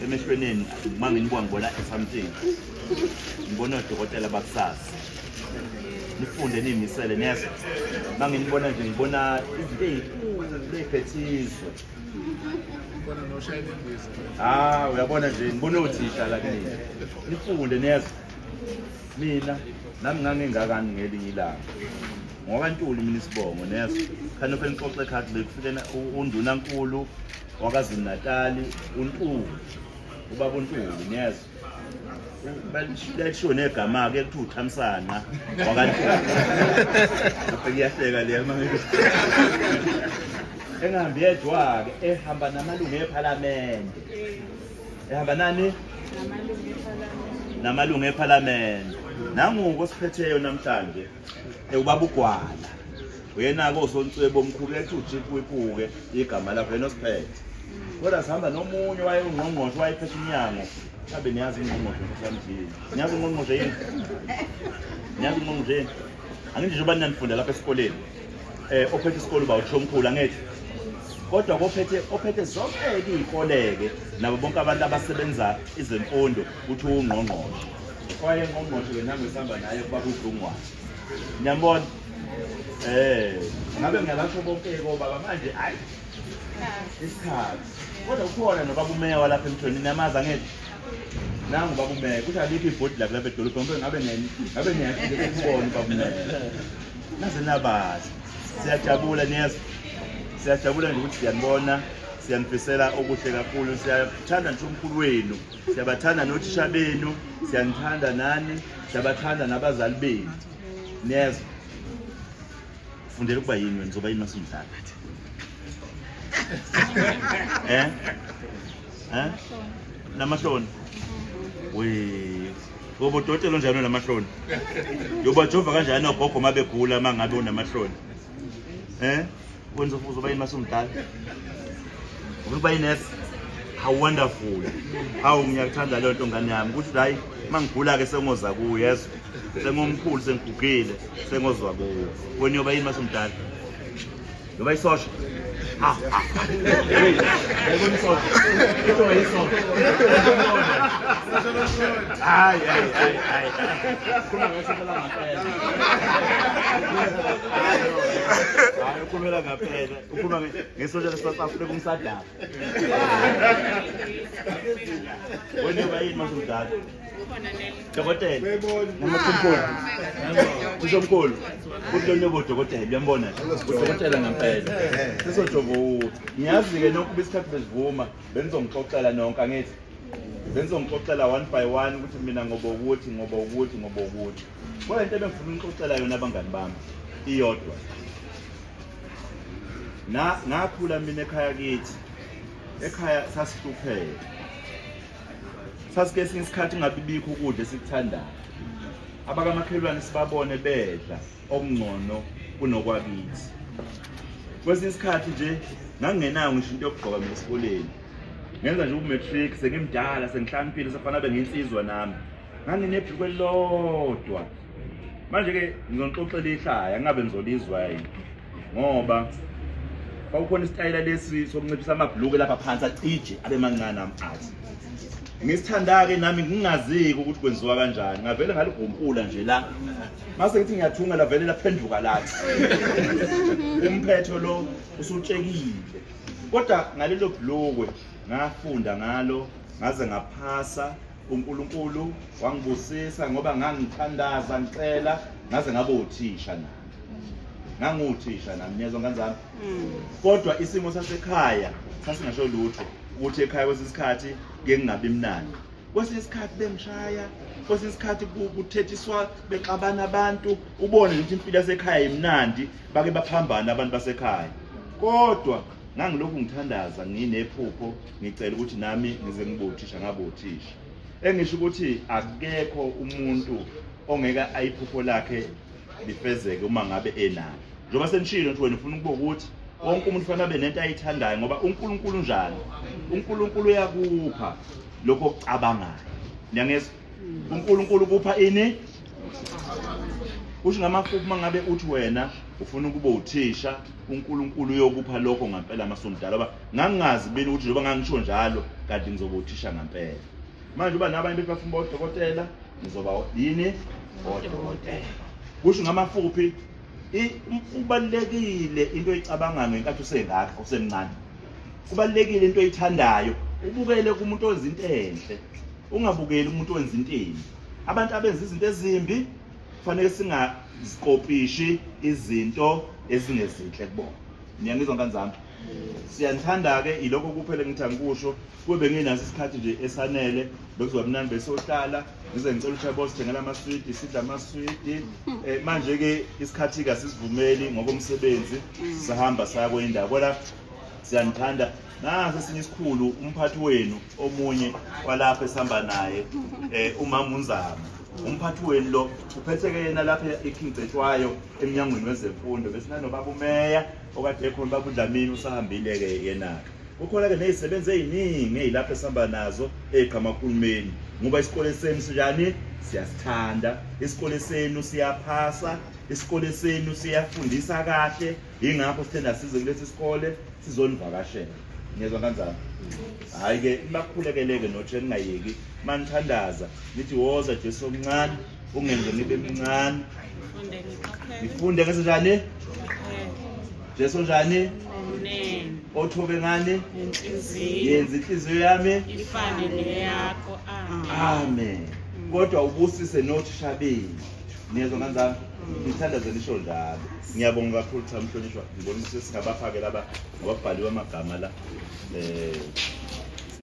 emehlweni manginibuka ngibona something ngibona odokotela bakusasa nifunde nimisele neso manginibona nje ngibona izinto eziphethiswe uyabona nje ngibona uthisha la kini nifunde neso mina nami ngangengakani ngelinye ilanga ngoba ntuli mina isibongo neso khani phela nixoxe ekhaya bekufike undunankulu wakaZulu Natal uNtulu ubaba uNtulu neso basho negama ke kuthi uThamsana wakantulu afiyahleka le manje engahambi yedwa ke ehamba namalungu eParliament ehamba nani namalungu eParliament nangu osiphetheyo namhlanje ubaba uGwala uyena ko sontswebo omkhulu ethi uJipu ipuke igama lakhe nosiphethe kodwa sihamba nomunye wayengqongqoshe wayephethe inyango Sabe niyazi ingqongqoshe mfamjini. Niyazi ingqongqoshe yini? Niyazi ingqongqoshe yini? Angithi nje ubani nanifunda lapha esikoleni. Ophethe isikole ba uthomkhulu angithi. Kodwa ophethe zonke izikoleke nabo bonke abantu abasebenza izemfundo uthi ungqongqoshe. Kwaye ingqongqoshe ke nami sihamba naye kuba uDlungwane. Niyambona? Ngabe ngiyakasho bonke ngoba manje hayi. Isikhathi. Kodwa ukhona nobaba umeya walapha emthweni niyamazi angithi. Nangu baba umeya kuthi alikho ibhodi la kulapha edolobheni ngabe niyafike ukubona baba umeya. Naze nabazi. Siyajabula niyeza. Siyajabula nje ukuthi siyanibona, siyanifisela okuhle kakhulu, siyathanda nje umkhulu wenu, siyabathanda nothisha benu, siyanithanda nani, siyabathanda nabazali benu. Niyeza. Fundela ukuba yini wena uzoba yini masumdala. Namahloni. Ngoba udokotela onjani namahloni? Yobajova kanjani ogogo mabegula mangabe unamahloni? Wenza uzoba yini masumdala? Ukuba yinesi. How wonderful. How ngiyakuthanda le nto ngane yami ukuthi hayi mangigula ke sengoza kuye yeso. Sengomkhulu sengigugile sengozwa kuye. Wena yoba yini masumdala? Yoba isosha. Yayibona isosha. Into ayisosha. Hayi. Kuma ngesela ngaphela. Hayi ukhulumela ngaphela. Ukhuluma ngesosha leSouth Africa umsadala. Wena yoba yini masumdala? Dokotela. Nomkhulu. Umkhulu. Kuhlonye bodokotela uyambona udokotela ngempela. Sizojovo ngiyazi ke nokuba isikhathi besivuma benizongixoxela nonke angithi. Benizongixoxela one by one ukuthi mina ngoba ukuthi. Kodwa into ebengifuna ukuxoxela yona abangani bami iyodwa. Ngakhula mina ekhaya kithi. Ekhaya sasihlupheka. Sasike isikhathi ngabibikho ukudla esikuthandayo. Abakamakhelwane sibabone bedla okungcono kunokwakithi. Kwesinye isikhathi nje ngangenayo ngisho into yokugqoka mina esikoleni. Ngenza nje umatric sengimdala sengihlaniphile sefana benginsizwa nami. Nganginebhukwe lodwa. Manje ke ngizonixoxela ihlaya ngabe nizolizwa yini. Ngoba kwaukhona isitayela lesi sokunciphisa amabhluku lapha phansi acije abe mancane amathi. Ngisithanda ke nami ngingaziki ukuthi kwenziwa kanjani. Ngavele ngaligompula nje la. Mase ngithi ngiyathunga lavele laphenduka lathi. Umphetho lo usutshekile. Kodwa ngalelo bhlukwe ngafunda ngalo, ngaze ngaphasa, uNkulunkulu wangibusisa ngoba ngangithandaza ngicela, ngaze ngabe uthisha nami. Nganguthisha nami niyezwa kanjani? Kodwa isimo sasekhaya sasingasho lutho. Ukuthi ekhaya kwesisikhathi ke ngingabi mnandi. Kwesisikhathi bengishaya, kwesisikhathi kuthethiswa bexabana abantu, ubone ukuthi impilo yasekhaya imnandi, bake baphambana abantu basekhaya. Kodwa ngangilokhu ngithandaza nginephupho, ngicela ukuthi nami ngize ngibothisha ngabothisha. Engisho ukuthi akekho umuntu ongeka ayiphupho lakhe lifezeke uma ngabe enalo. Njengoba senishilo ukuthi wena ufuna ukuba ukuthi wonke umuntu ufana abe nento ayithandayo ngoba uNkulunkulu njalo. uNkulunkulu uyakupha lokho okucabangayo. Niyangezwa? uNkulunkulu kupha ini? Usho ngamaphupho mangabe uthi wena ufuna ukuba uthisha uNkulunkulu uyokupha lokho ngempela masomdala ngoba ngangingazi beni ukuthi njengoba ngangisho njalo kanti ngizoba uthisha ngempela manje uba nabanye befuna odokotela ngizoba yini odokotela kusho ngamafuphi kubalekile into oyicabangayo ngenkathi usengakho usemncane kubalekile into oyithandayo ubukele kumuntu owenza into enhle ungabukeli umuntu owenza into embi abantu abenza izinto ezimbi kufanele singazikopishi izinto ezingezinhle kubona niyangizwa kanjani siyanthanda ke ilokho kuphela ngithanda kusho kube nginaso isikhathi nje esanele bekuzoba mnandi besohlala ngize ngicela uThabo sithengela amaswidi sidla amaswidi manje ke isikhathi ka sisivumeli ngokomsebenzi sihamba saya kwindawo kodwa siyanthanda nasi esinye isikhulu umphathi wenu omunye walapha esihamba naye umama uNzama umphathi wenu lo uphetheke yena lapha eKingcetshwayo eminyangweni wezemfundo besinano baba umeya okade ekhona baba uDlamini usahambile ke yena kukhona ke nezisebenzi eziningi ezilapha esihamba nazo eqhamakhulumeni ngoba isikole senu sinjani siyasithanda isikole senu siyaphasa isikole senu siyafundisa kahle ingakho sithanda size kulesi sikole sizonivakashela ngiyezwa kanjani hayi ke bakhulekele nothi ningayeki manithandaza nithi woza Jesu omncane ungenze nibe mncane nifunde ngesinjani Jesu njani othobe ngani yenza inhliziyo yami ifane neyakho amen kodwa ubusise nothisha bethu niyezwa kanjani ngithandaze lisho njalo ngiyabonga kakhulu Thamhlonishwa ngibonisa singabafake laba ngababhaliwe amagama la